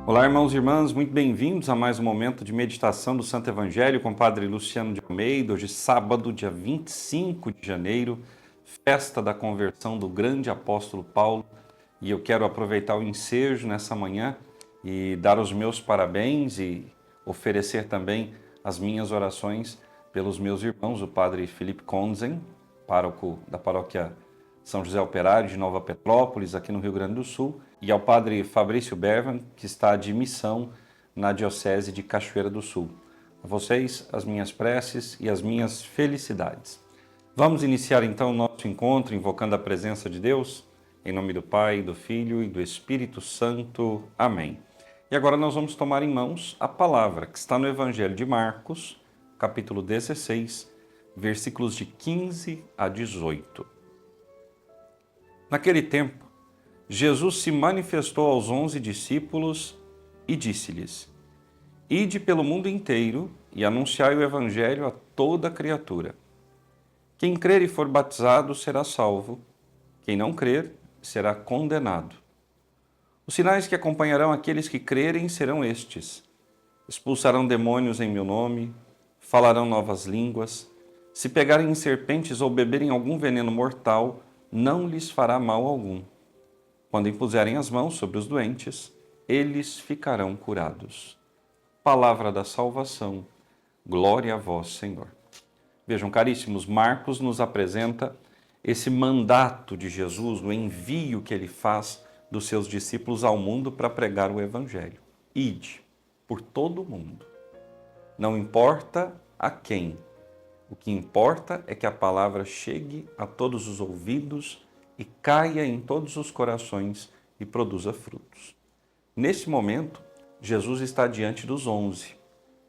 Olá, irmãos e irmãs, muito bem-vindos a mais um momento de meditação do Santo Evangelho com o Padre Luciano de Almeida. Hoje, sábado, dia 25 de janeiro, festa da conversão do grande apóstolo Paulo. E eu quero aproveitar o ensejo nessa manhã e dar os meus parabéns e oferecer também as minhas orações pelos meus irmãos, o Padre Felipe Konzen, pároco da paróquia São José Operário de Nova Petrópolis, aqui no Rio Grande do Sul, e ao Padre Fabrício Bervan, que está de missão na Diocese de Cachoeira do Sul. A vocês, as minhas preces e as minhas felicidades. Vamos iniciar então o nosso encontro invocando a presença de Deus, em nome do Pai, do Filho e do Espírito Santo. Amém. E agora nós vamos tomar em mãos a palavra que está no Evangelho de Marcos, capítulo 16, versículos de 15 a 18. Naquele tempo, Jesus se manifestou aos 11 discípulos e disse-lhes: Ide pelo mundo inteiro e anunciai o Evangelho a toda criatura. Quem crer e for batizado será salvo, quem não crer será condenado. Os sinais que acompanharão aqueles que crerem serão estes: expulsarão demônios em meu nome, falarão novas línguas, se pegarem em serpentes ou beberem algum veneno mortal, não lhes fará mal algum. Quando impuserem as mãos sobre os doentes, eles ficarão curados. Palavra da salvação, glória a vós, Senhor. Vejam, caríssimos, Marcos nos apresenta esse mandato de Jesus, o envio que ele faz dos seus discípulos ao mundo para pregar o Evangelho. Ide por todo o mundo. Não importa a quem. O que importa é que a palavra chegue a todos os ouvidos e caia em todos os corações e produza frutos. Nesse momento, Jesus está diante dos 11.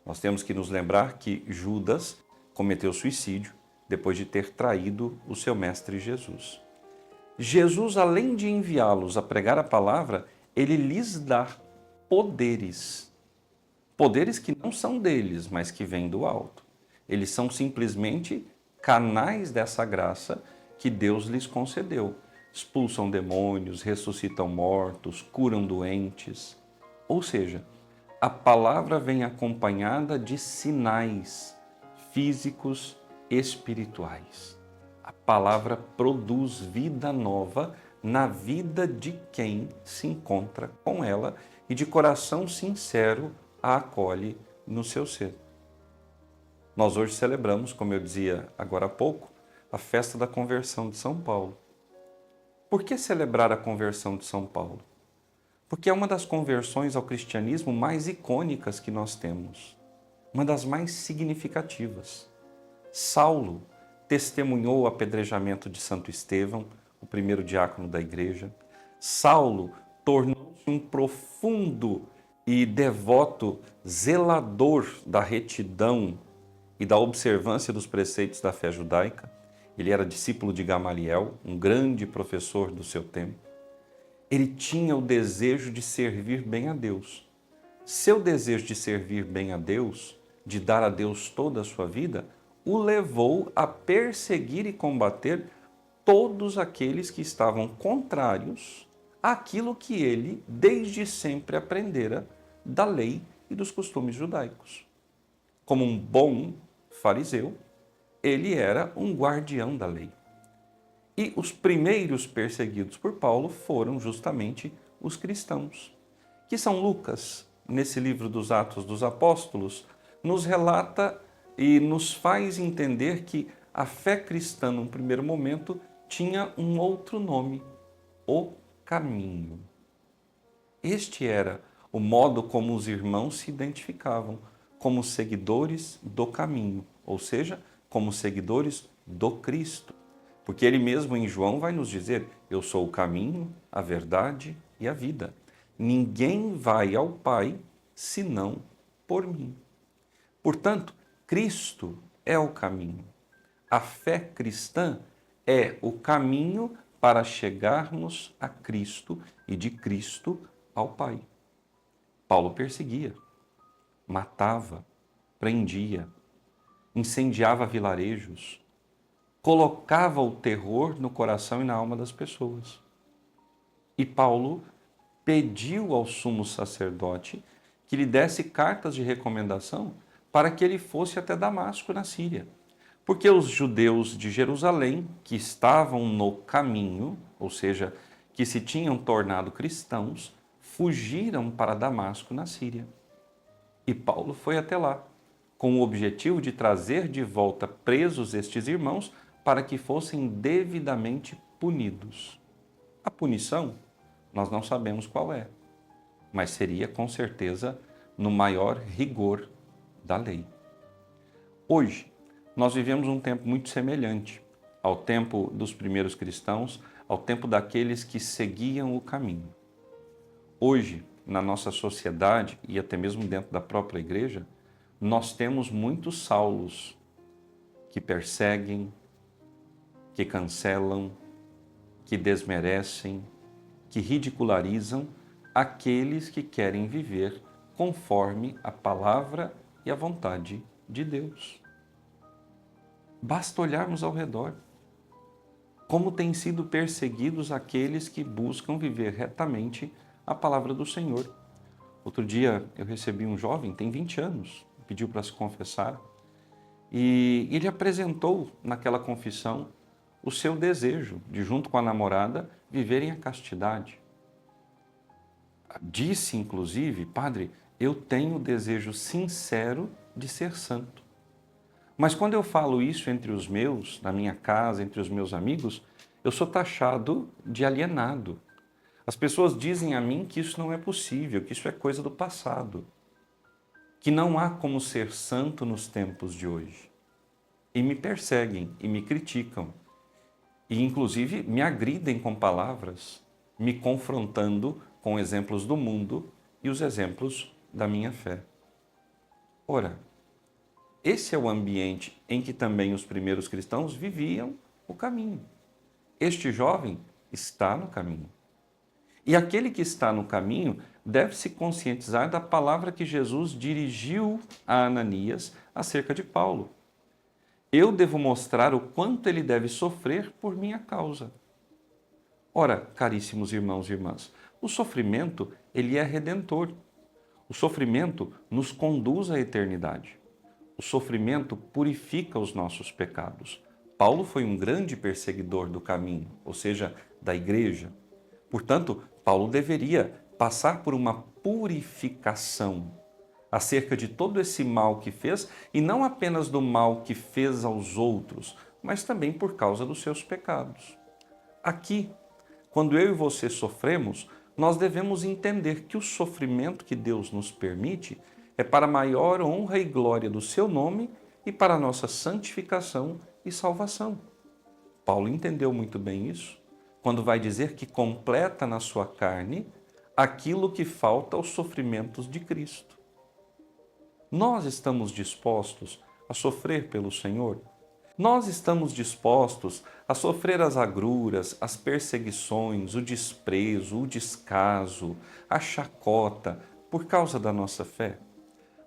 Nós temos que nos lembrar que Judas cometeu suicídio depois de ter traído o seu mestre Jesus. Jesus, além de enviá-los a pregar a palavra, ele lhes dá poderes. Poderes que não são deles, mas que vêm do alto. Eles são simplesmente canais dessa graça que Deus lhes concedeu. Expulsam demônios, ressuscitam mortos, curam doentes. Ou seja, a palavra vem acompanhada de sinais físicos, espirituais. A palavra produz vida nova na vida de quem se encontra com ela e de coração sincero a acolhe no seu ser. Nós hoje celebramos, como eu dizia agora há pouco, a festa da conversão de São Paulo. Por que celebrar a conversão de São Paulo? Porque é uma das conversões ao cristianismo mais icônicas que nós temos, uma das mais significativas. Saulo testemunhou o apedrejamento de Santo Estevão, o primeiro diácono da igreja. Saulo tornou-se um profundo e devoto zelador da retidão e da observância dos preceitos da fé judaica. Ele era discípulo de Gamaliel, um grande professor do seu tempo. Ele tinha o desejo de servir bem a Deus. Seu desejo de servir bem a Deus, de dar a Deus toda a sua vida, o levou a perseguir e combater todos aqueles que estavam contrários àquilo que ele desde sempre aprendera da lei e dos costumes judaicos. Como um bom fariseu, ele era um guardião da lei. E os primeiros perseguidos por Paulo foram justamente os cristãos, que São Lucas, nesse livro dos Atos dos Apóstolos, nos relata e nos faz entender que a fé cristã, num primeiro momento, tinha um outro nome, o caminho. Este era o modo como os irmãos se identificavam, como seguidores do caminho, ou seja, como seguidores do Cristo. Porque ele mesmo em João vai nos dizer: eu sou o caminho, a verdade e a vida. Ninguém vai ao Pai senão por mim. Portanto, Cristo é o caminho. A fé cristã é o caminho para chegarmos a Cristo e de Cristo ao Pai. Paulo perseguia, matava, prendia, incendiava vilarejos, colocava o terror no coração e na alma das pessoas. E Paulo pediu ao sumo sacerdote que lhe desse cartas de recomendação para que ele fosse até Damasco, na Síria. Porque os judeus de Jerusalém, que estavam no caminho, ou seja, que se tinham tornado cristãos, fugiram para Damasco, na Síria. E Paulo foi até lá, com o objetivo de trazer de volta presos estes irmãos para que fossem devidamente punidos. A punição, nós não sabemos qual é, mas seria com certeza no maior rigor da lei. Hoje, nós vivemos um tempo muito semelhante ao tempo dos primeiros cristãos, ao tempo daqueles que seguiam o caminho. Hoje, na nossa sociedade e até mesmo dentro da própria igreja, nós temos muitos Saulos que perseguem, que cancelam, que desmerecem, que ridicularizam aqueles que querem viver conforme a palavra e a vontade de Deus. Basta olharmos ao redor. Como têm sido perseguidos aqueles que buscam viver retamente a palavra do Senhor. Outro dia eu recebi um jovem, tem 20 anos, pediu para se confessar, e ele apresentou naquela confissão o seu desejo de, junto com a namorada, viverem a castidade. Disse, inclusive, padre, eu tenho o desejo sincero de ser santo. Mas quando eu falo isso entre os meus, na minha casa, entre os meus amigos, eu sou taxado de alienado. As pessoas dizem a mim que isso não é possível, que isso é coisa do passado, que não há como ser santo nos tempos de hoje. E me perseguem e me criticam. E, inclusive, me agridem com palavras, me confrontando com exemplos do mundo e os exemplos da minha fé. Ora, esse é o ambiente em que também os primeiros cristãos viviam o caminho. Este jovem está no caminho. E aquele que está no caminho deve se conscientizar da palavra que Jesus dirigiu a Ananias acerca de Paulo. Eu devo mostrar o quanto ele deve sofrer por minha causa. Ora, caríssimos irmãos e irmãs, o sofrimento, ele é redentor. O sofrimento nos conduz à eternidade. O sofrimento purifica os nossos pecados. Paulo foi um grande perseguidor do caminho, ou seja, da igreja. Portanto, Paulo deveria passar por uma purificação acerca de todo esse mal que fez, e não apenas do mal que fez aos outros, mas também por causa dos seus pecados. Aqui, quando eu e você sofremos, nós devemos entender que o sofrimento que Deus nos permite é para a maior honra e glória do seu nome e para a nossa santificação e salvação. Paulo entendeu muito bem isso, quando vai dizer que completa na sua carne aquilo que falta aos sofrimentos de Cristo. Nós estamos dispostos a sofrer pelo Senhor? Nós estamos dispostos a sofrer as agruras, as perseguições, o desprezo, o descaso, a chacota por causa da nossa fé?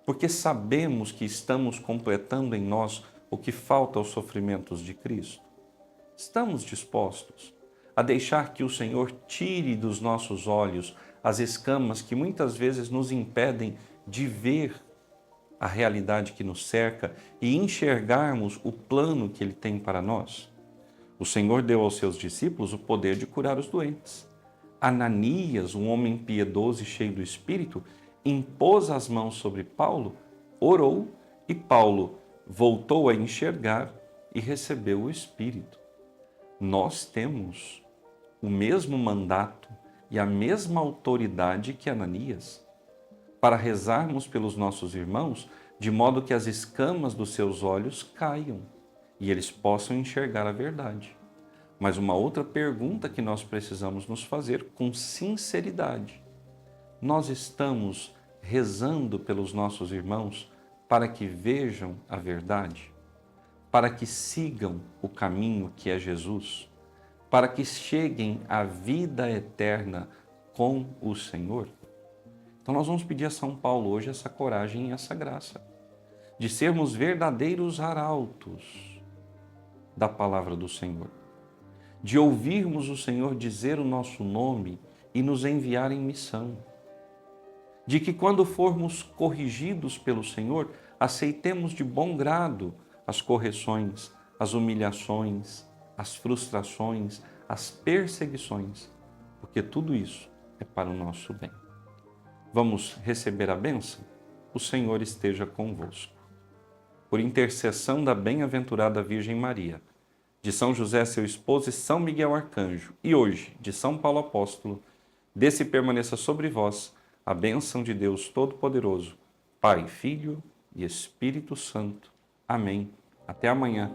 Porque sabemos que estamos completando em nós o que falta aos sofrimentos de Cristo? Estamos dispostos a deixar que o Senhor tire dos nossos olhos as escamas que muitas vezes nos impedem de ver a realidade que nos cerca e enxergarmos o plano que Ele tem para nós? O Senhor deu aos seus discípulos o poder de curar os doentes. Ananias, um homem piedoso e cheio do Espírito, impôs as mãos sobre Paulo, orou e Paulo voltou a enxergar e recebeu o Espírito. Nós temos o mesmo mandato e a mesma autoridade que Ananias para rezarmos pelos nossos irmãos, de modo que as escamas dos seus olhos caiam e eles possam enxergar a verdade. Mas uma outra pergunta que nós precisamos nos fazer com sinceridade: nós estamos rezando pelos nossos irmãos para que vejam a verdade? Para que sigam o caminho que é Jesus? Para que cheguem à vida eterna com o Senhor? Então nós vamos pedir a São Paulo hoje essa coragem e essa graça de sermos verdadeiros arautos da palavra do Senhor, de ouvirmos o Senhor dizer o nosso nome e nos enviar em missão. De que quando formos corrigidos pelo Senhor, aceitemos de bom grado as correções, as humilhações, as frustrações, as perseguições, porque tudo isso é para o nosso bem. Vamos receber a bênção? O Senhor esteja convosco. Por intercessão da bem-aventurada Virgem Maria, de São José, seu esposo, e São Miguel Arcanjo, e hoje, de São Paulo Apóstolo, desça e permaneça sobre vós a bênção de Deus Todo-Poderoso, Pai, Filho e Espírito Santo. Amém. Até amanhã.